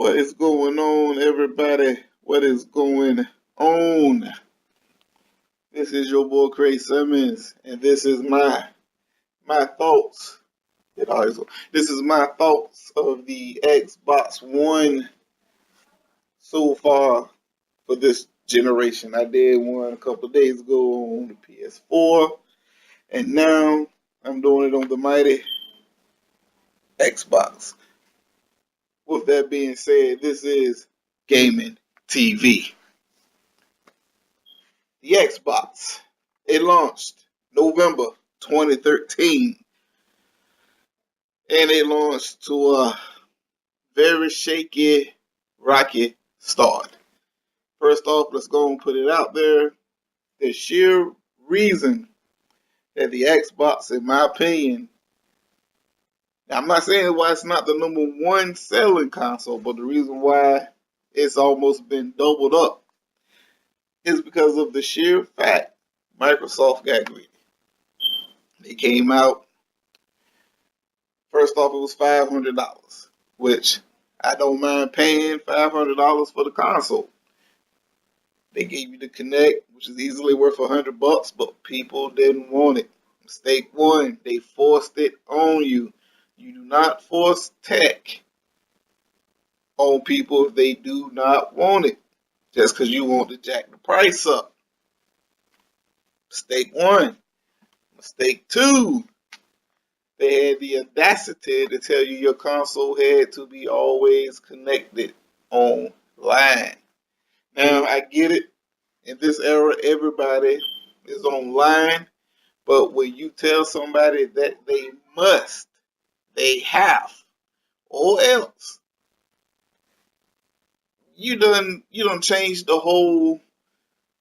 What is going on, everybody? What is going on? This is your boy Craig Simmons, and this is my thoughts. This is my thoughts of the Xbox One so far for this generation. I did one a couple of days ago on the PS4, and now I'm doing it on the mighty Xbox. With that being said, this is gaming TV. The Xbox. It launched November 2013, and it launched to a very shaky, rocky start. First off, let's go and put it out there. The sheer reason that the Xbox, in my opinion, I'm not saying why it's not the number one selling console, but the reason why it's almost been doubled up is because of the sheer fact Microsoft got greedy. They came out, first off, it was $500, which I don't mind paying $500 for the console. They gave you the Kinect, which is easily worth $100, but people didn't want it. Mistake one, they forced it on you. You do not force tech on people if they do not want it, just because you want to jack the price up. Mistake one. Mistake two, they had the audacity to tell you your console had to be always connected online. Now, I get it. In this era, everybody is online. But when you tell somebody that they must, they have, or else, you done changed the whole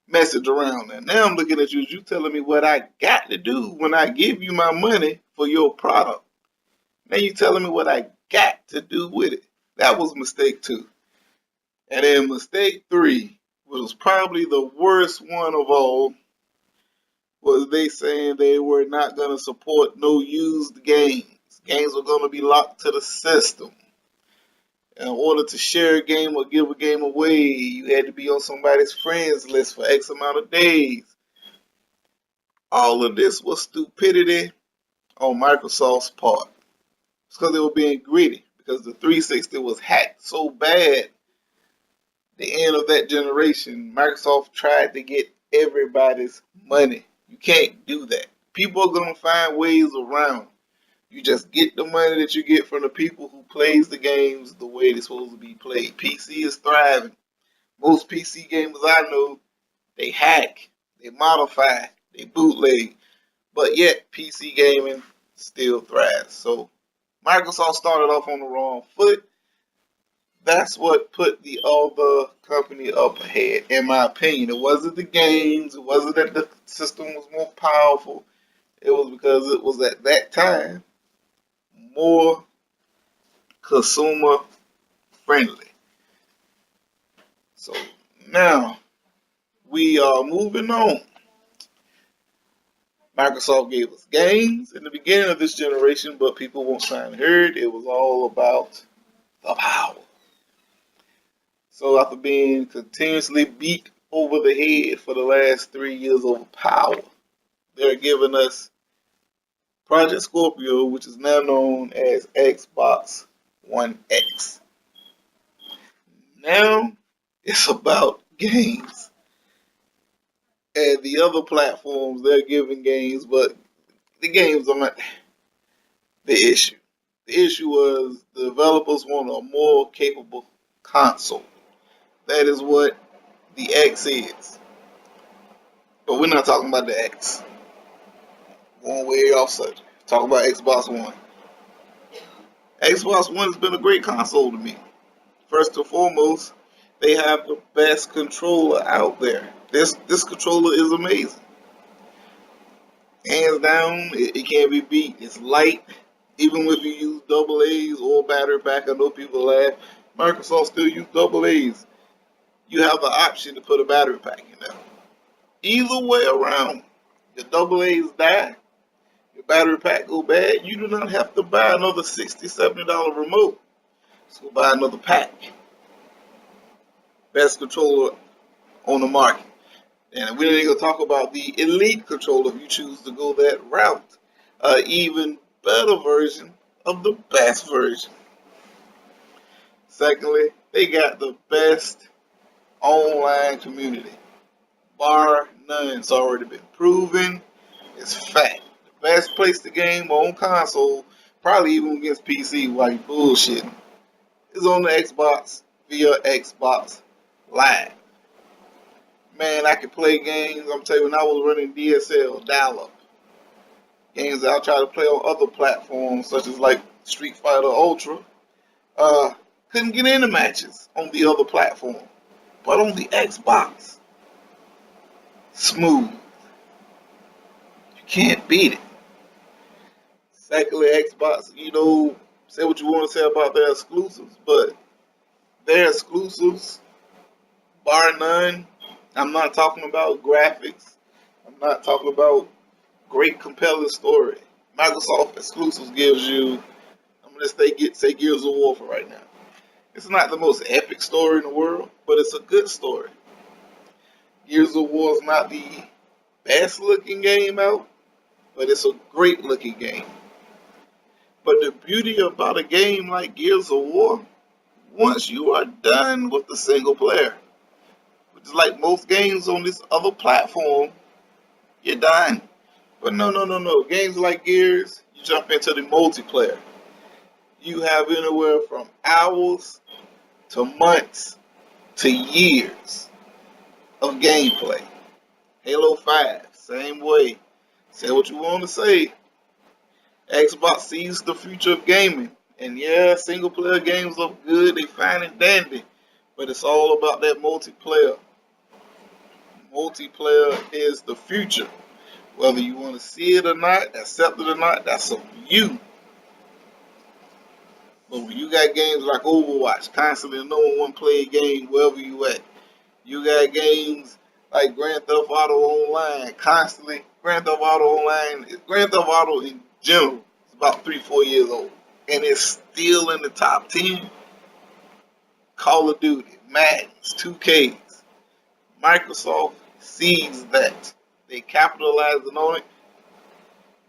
message around. And now I'm looking at you as you telling me what I got to do when I give you my money for your product. Now you telling me what I got to do with it. That was mistake two. And then mistake three was probably the worst one of all, was they saying they were not going to support no used games. Games were going to be locked to the system. In order to share a game or give a game away, you had to be on somebody's friends list for X amount of days. All of this was stupidity on Microsoft's part. It's because they were being greedy, because the 360 was hacked so bad. The end of that generation, Microsoft tried to get everybody's money. You can't do that. People are going to find ways around. You just get the money that you get from the people who plays the games the way they're supposed to be played. PC is thriving. Most PC gamers I know, they hack, they modify, they bootleg, but yet PC gaming still thrives. So Microsoft started off on the wrong foot. That's what put the other company up ahead, in my opinion. It wasn't the games. It wasn't that the system was more powerful. It was because it was at that time more consumer friendly. So now we are moving on. Microsoft gave us games in the beginning of this generation, but people won't sign heard. It was all about the power. So after being continuously beat over the head for the last 3 years over power, they're giving us Project Scorpio, which is now known as Xbox One X. Now it's about games. And the other platforms, they're giving games, but the games aren't the issue. The issue was the developers want a more capable console. That is what the X is. But we're not talking about the X. Going way off subject. Talking about Xbox One. Xbox One has been a great console to me. First and foremost, they have the best controller out there. This controller is amazing. Hands down, it can't be beat. It's light. Even if you use double A's or battery pack, I know people laugh. Microsoft still use double A's. You have the option to put a battery pack in there. Either way around, your double A's die, your battery pack go bad, you do not have to buy another $60, $70 remote. So buy another pack. best controller on the market. And we ain't gonna talk about the elite controller if you choose to go that route. Even better version of the best version. Secondly, they got the best online community. Bar none. It's already been proven. It's fact. The best place to game on console, probably even against PC while you bullshitting, is on the Xbox via Xbox Live. Man, I could play games. I'm telling you, when I was running DSL, dial-up, games that I try to play on other platforms, such as like Street Fighter Ultra, uh, couldn't get into matches on the other platform. But on the Xbox, smooth. You can't beat it. Secondly, Xbox, say what you want to say about their exclusives, but their exclusives, bar none, I'm not talking about graphics. I'm not talking about great compelling story. Microsoft exclusives gives you, I'm gonna say Gears of War for right now. It's not the most epic story in the world, but it's a good story. Gears of War is not the best looking game out, but it's a great looking game. But the beauty about a game like Gears of War, once you are done with the single player, which is like most games on this other platform, you're done. But no. Games like Gears, you jump into the multiplayer. You have anywhere from hours to months to years of gameplay. Halo 5, same way. Say what you want to say. Xbox sees the future of gaming. And yeah, single player games look good, they fine and dandy. But it's all about that multiplayer. Multiplayer is the future. Whether you want to see it or not, accept it or not, that's up to you. But when you got games like Overwatch, constantly the number one played game wherever you at. You got games like Grand Theft Auto Online, constantly. Grand Theft Auto Online, Grand Theft Auto in general is about 3-4 years old. And it's still in the top 10. Call of Duty, Madden's, 2Ks. Microsoft sees that. They capitalizing on it.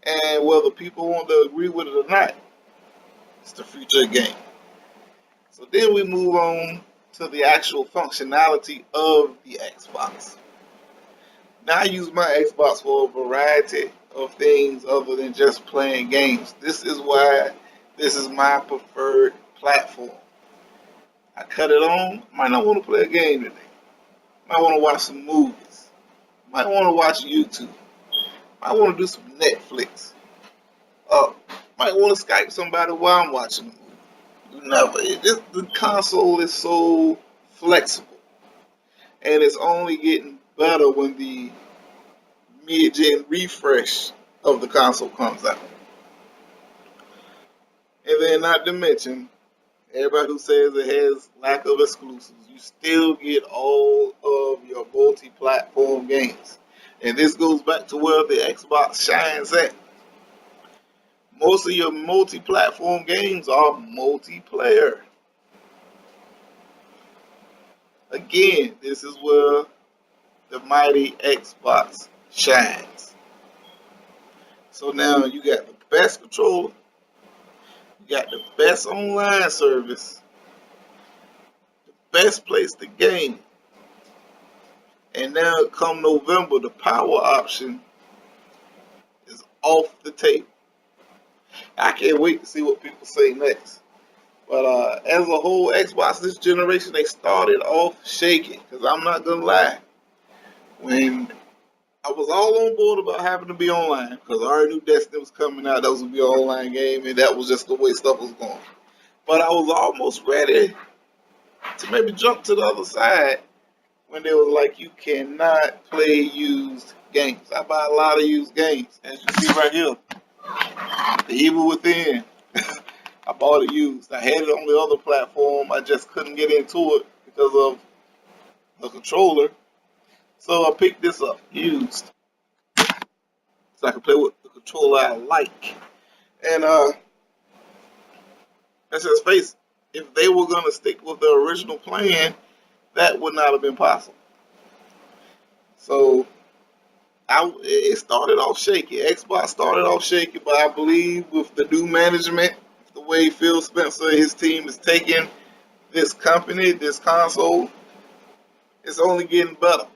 And whether people want to agree with it or not, it's the future of game. So then we move on to the actual functionality of the Xbox. Now I use my Xbox for a variety of things other than just playing games. This is why this is my preferred platform. I cut it on, might not want to play a game today. Might want to watch some movies. Might want to watch YouTube. Might want to do some Netflix. Might want to Skype somebody while I'm watching the movie. The console is so flexible. And it's only getting better when the mid-gen refresh of the console comes out. And then not to mention, everybody who says it has lack of exclusives, you still get all of your multi-platform games. And this goes back to where the Xbox shines at. Most of your multi-platform games are multiplayer. Again, this is where the mighty Xbox shines. So now you got the best controller, you got the best online service, the best place to game, and now come November, the power option is off the table. I can't wait to see what people say next. But as a whole, Xbox this generation, they started off shaky. Because I'm not going to lie. When I was all on board about having to be online, because I already knew Destiny was coming out, that was going to be an online game, and that was just the way stuff was going. But I was almost ready to maybe jump to the other side when they was like, you cannot play used games. I buy a lot of used games, as you see right here. The Evil Within. I bought it used. I had it on the other platform. I just couldn't get into it because of the controller. So I picked this up, used. So I can play with the controller I like. And let's just face it, if they were gonna stick with the original plan, that would not have been possible. So it started off shaky. Xbox started off shaky, but I believe with the new management, the way Phil Spencer and his team is taking this company, this console, it's only getting better.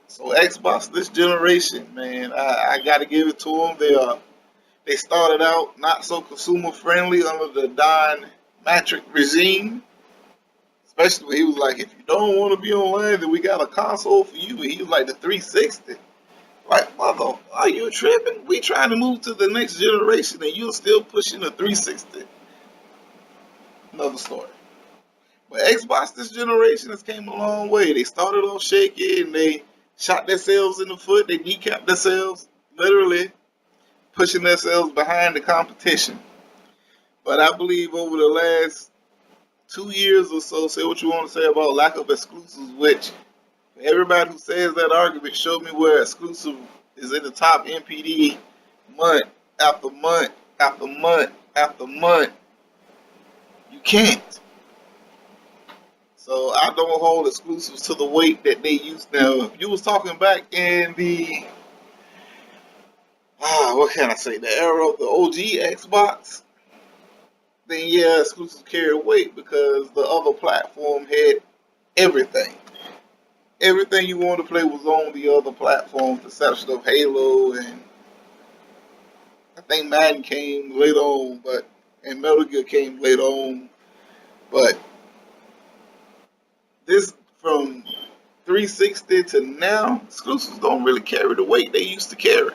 So Xbox this generation, man, I got to give it to them. They started out not so consumer friendly under the Don Matrick regime. Especially when he was like, if you don't want to be online, then we got a console for you. And he was like the 360. Like, mother, are you tripping? We trying to move to the next generation and you're still pushing the 360. Another story. But Xbox this generation has came a long way. They started off shaky and they shot themselves in the foot. They decapped themselves, literally pushing themselves behind the competition. But I believe over the last 2 years or so, say what you want to say about lack of exclusives, which everybody who says that argument, show me where exclusive is in the top NPD month after month after month after month. You can't. So I don't hold exclusives to the weight that they used. Now, if you was talking back in the, what can I say, the era of the OG Xbox, then yeah, exclusives carry weight because the other platform had everything. Everything you wanted to play was on the other platforms, the exception of Halo, and I think Madden came later on, and Metal Gear came later on. But this, from 360 to now, exclusives don't really carry the weight they used to carry.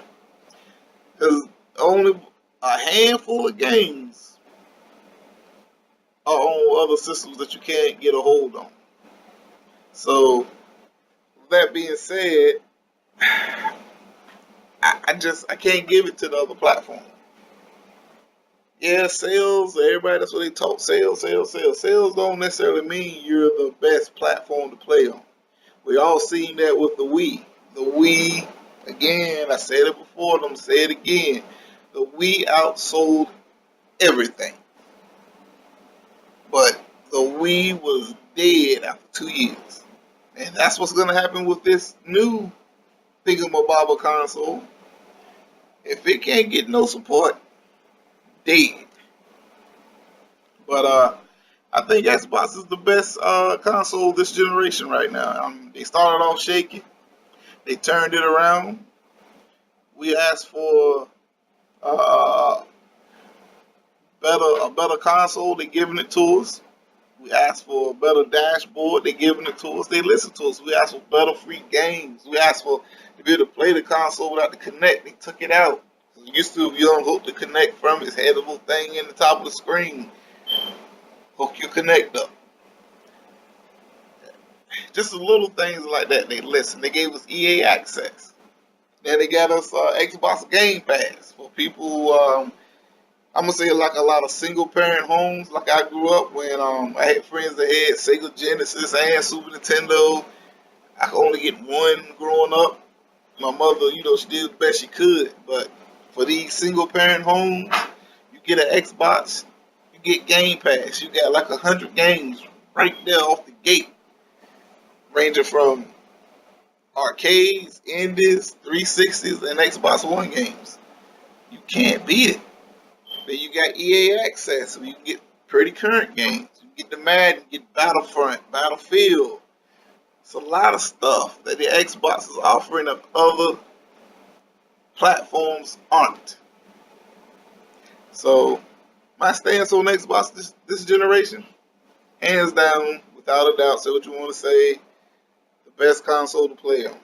Because only a handful of games are on other systems that you can't get a hold on. So, with that being said, I can't give it to the other platform. Yeah, sales, everybody, that's what they talk, sales, sales, sales. Sales don't necessarily mean you're the best platform to play on. We all seen that with the Wii. The Wii, again, I said it before, I'm going to say it again. The Wii outsold everything. But the Wii was dead after 2 years. And that's what's going to happen with this new thingamabobber console. If it can't get no support, dead. But I think Xbox is the best console this generation right now. They started off shaky. They turned it around. We asked for a better console. They're giving it to us. We asked for a better dashboard. They're giving it to us. They listen to us. We asked for better free games. We asked for to be able to play the console without the Connect. They took it out. It used to, if you don't hook the Connect from it had a little thing in the top of the screen. Hook your Connect up. Just little things like that. They listen. They gave us EA access. Then they got us Xbox Game Pass for people who, I'm gonna say like a lot of single parent homes. Like I grew up when I had friends that had Sega Genesis and Super Nintendo. I could only get one growing up. My mother, she did the best she could. But for these single parent homes, you get an Xbox, you get Game Pass. You got like 100 games right there off the gate, ranging from arcades, indies, 360s, and Xbox One games. You can't beat it. Then you got EA access, so you can get pretty current games. You get the Madden, you get Battlefront, Battlefield. It's a lot of stuff that the Xbox is offering that other platforms aren't. So my stance on Xbox this generation, hands down, without a doubt, say what you want to say, the best console to play on.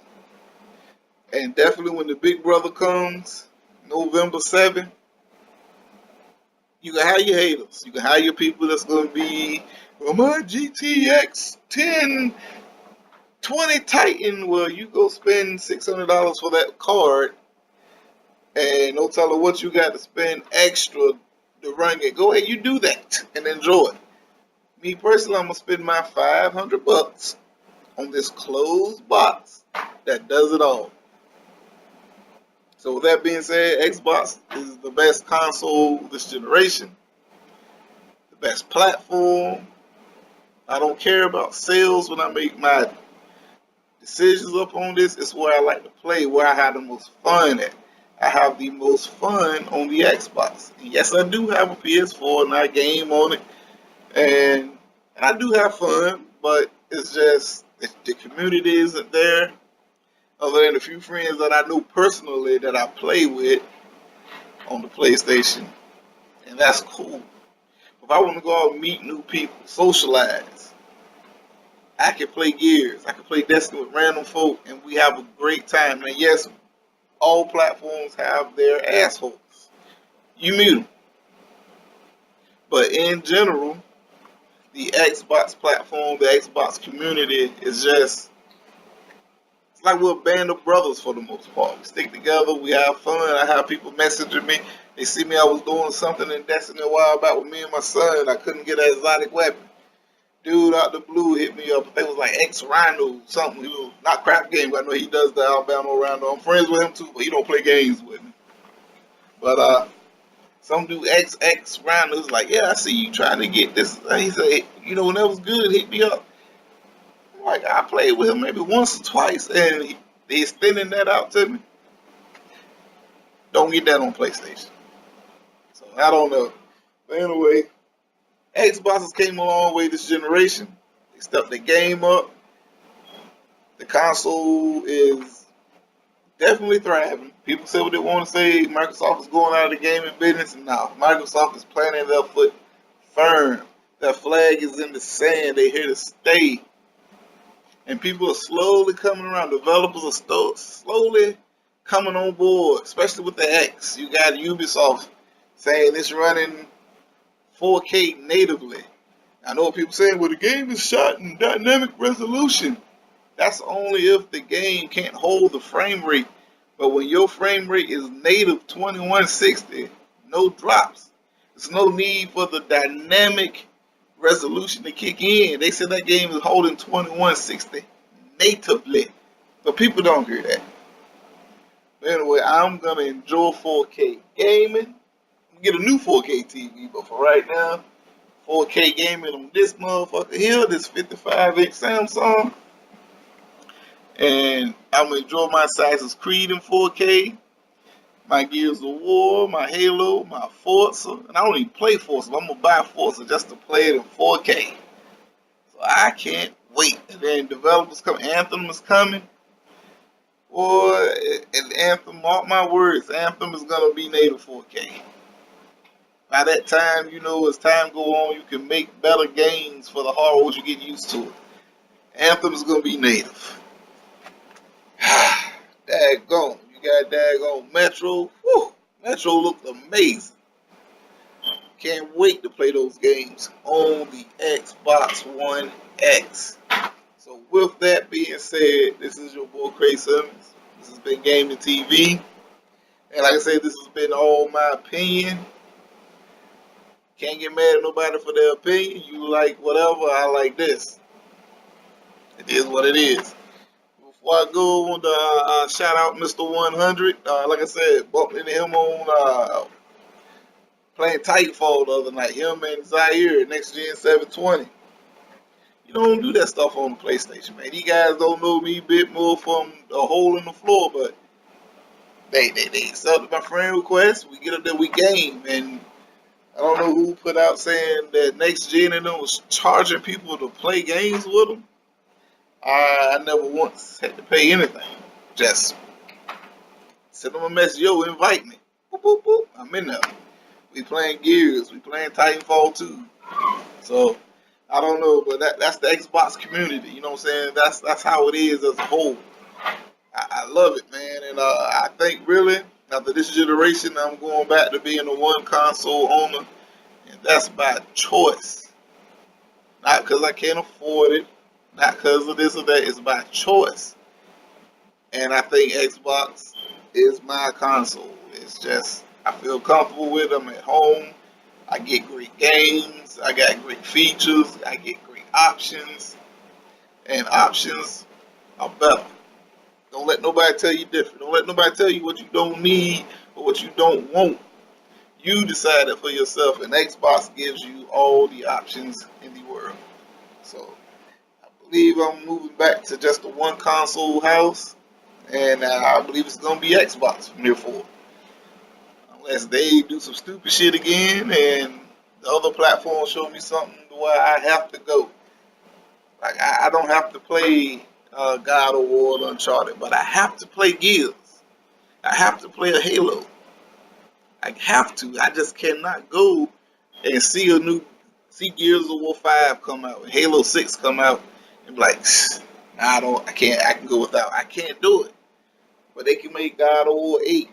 And definitely when the big brother comes, November 7th, you can have your haters. You can have your people that's going to be, well, my GTX 1020 Titan. Well, you go spend $600 for that card and no telling what you got to spend extra to run it. Go ahead, you do that and enjoy it. Me personally, I'm going to spend my $500 on this closed box that does it all. So with that being said, Xbox is the best console this generation, the best platform, I don't care about sales when I make my decisions up on this. It's where I like to play, where I have the most fun at. I have the most fun on the Xbox. And yes, I do have a PS4 and I game on it, and I do have fun, but it's just the community isn't there. Other than a few friends that I know personally that I play with on the PlayStation, and that's cool. If I want to go out and meet new people, socialize, I can play Gears. I can play Destiny with random folk, and we have a great time. And yes, all platforms have their assholes. You meet them. But in general, the Xbox platform, the Xbox community is just, it's like we're a band of brothers for the most part. We stick together, we have fun. I have people messaging me. They see me, I was doing something in Destiny a while back with me and my son. I couldn't get an exotic weapon. Dude out the blue hit me up. They was like X Rhino something. He was not crap game, but I know he does the Alabama Rhino. I'm friends with him too, but he don't play games with me. But some dude X Rhino was like, yeah, I see you trying to get this. He said, when that was good, hit me up. I'm like, I played with him maybe once or twice, and they extending that out to me. Don't get that on PlayStation. So I don't know. But anyway, Xboxes came a long way this generation. They stepped the game up. The console is definitely thriving. People say what they want to say. Microsoft is going out of the gaming business, and now Microsoft is planting their foot firm. Their flag is in the sand. They're here to stay. And people are slowly coming around. Developers are slowly coming on board, especially with the X. You got Ubisoft saying it's running 4K natively. I know what people saying, well, the game is shot in dynamic resolution. That's only if the game can't hold the frame rate. But when your frame rate is native 2160, no drops. There's no need for the dynamic resolution to kick in. They said that game is holding 2160 natively. But people don't hear that. But anyway, I'm going to enjoy 4K gaming. Get a new 4K TV, but for right now, 4K gaming on this motherfucker here, this 55-inch Samsung. And I'm going to enjoy my Assassin's Creed in 4K, my Gears of War, my Halo, my Forza. And I don't even play Forza, but I'm going to buy Forza just to play it in 4K. So I can't wait. And then developers come, Anthem is coming. Boy, and Anthem, mark my words, Anthem is going to be native 4K. By that time, as time go on, you can make better games for the hardware you get used to it. Anthem is going to be native. Daggone. You got daggone Metro. Whew. Metro looked amazing. Can't wait to play those games on the Xbox One X. So with that being said, this is your boy Craig Simmons. This has been Gaming TV. And like I said, this has been all my opinion. Can't get mad at nobody for their opinion. You like whatever, I like this. It is what it is. Before I go, I want to shout out Mr. 100. Like I said, bumped into him on playing Titanfall the other night. Him and Zaire, Next Gen 720. You don't do that stuff on the PlayStation, man. These guys don't know me a bit more from a hole in the floor, but they accepted my friend request. We get up there, we game, and I don't know who put out saying that Next Gen and them was charging people to play games with them. I never once had to pay anything. Just send them a message, yo, invite me. Boop, boop, boop. I'm in there. We playing Gears. We playing Titanfall 2. So, I don't know, but that's the Xbox community. You know what I'm saying? That's how it is as a whole. I love it, man. And I think really, after this generation, I'm going back to being a one console owner. And that's by choice. Not because I can't afford it. Not because of this or that. It's by choice. And I think Xbox is my console. It's just, I feel comfortable with them at home. I get great games. I got great features. I get great options. And options are better. Don't let nobody tell you different. Don't let nobody tell you what you don't need or what you don't want. You decide it for yourself, and Xbox gives you all the options in the world. So I believe I'm moving back to just a one console house, and I believe it's gonna be Xbox from here forward, unless they do some stupid shit again and the other platforms show me something where I have to go. Like I don't have to play God of War or Uncharted, but I have to play Gears. I have to play a Halo. I have to. I just cannot go and see Gears of War 5 come out, and Halo 6 come out, and be like, I can't. I can go without. I can't do it. But they can make God of War 8.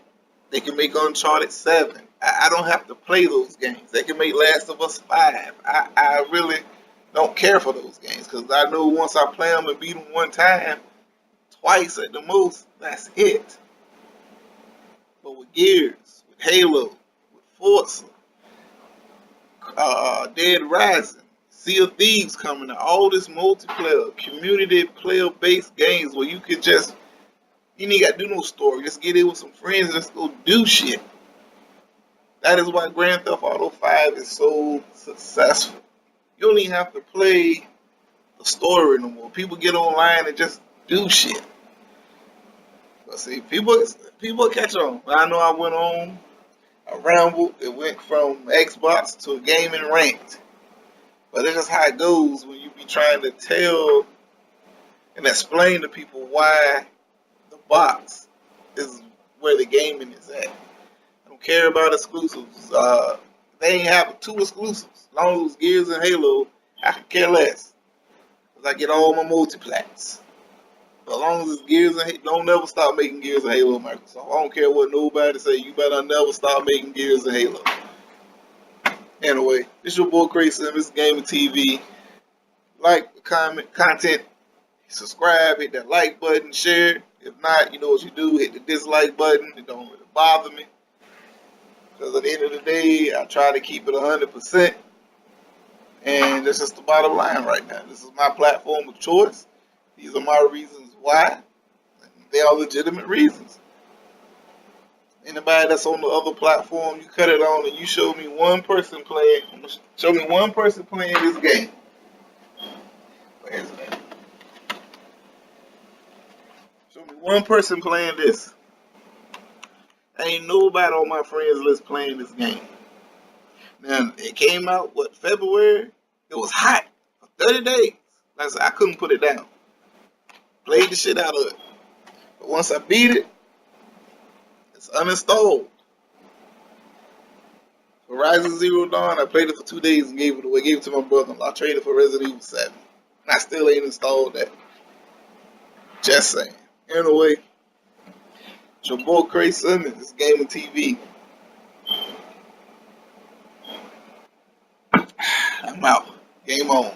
They can make Uncharted 7. I don't have to play those games. They can make Last of Us 5. I really don't care for those games because I know once I play them and beat them one time, twice at the most, that's it. But with Gears, with Halo, with Forza, Dead Rising, Sea of Thieves coming out, all this multiplayer, community player based games where you can just, you ain't got to do no story, just get in with some friends and just go do shit. That is why Grand Theft Auto 5 is so successful. You don't even have to play the story no more. People get online and just do shit. But see, people catch on. I know I went on a ramble. It went from Xbox to a gaming rant. But that's just how it goes when you be trying to tell and explain to people why the box is where the gaming is at. I don't care about exclusives. They ain't have two exclusives. As long as it's Gears and Halo, I could care less. Because I get all my multiplats. But as long as it's Gears and Halo, don't never stop making Gears and Halo, Microsoft. I don't care what nobody say. You better never stop making Gears and Halo. Anyway, this your boy Crazy Sim. This is Gaming TV. Like, comment, content, subscribe, hit that like button, share. If not, you know what you do. Hit the dislike button. It don't really bother me. Because at the end of the day, I try to keep it 100%. And that's just the bottom line right now. This is my platform of choice. These are my reasons why. They are legitimate reasons. Anybody that's on the other platform, you cut it on and you show me one person playing. Show me one person playing this game. Where is it? Show me one person playing this. Ain't nobody on my friends list playing this game. Now it came out February. It was hot for 30 days. Like I said, I couldn't put it down. Played the shit out of it. But once I beat it, it's uninstalled. Horizon Zero Dawn, I played it for 2 days and gave it away. Gave it to my brother-in-law. I traded for Resident Evil 7. And I still ain't installed that. Just saying. Anyway, it's your boy Crazy Simmons. It's Gaming TV. I'm out. Game on.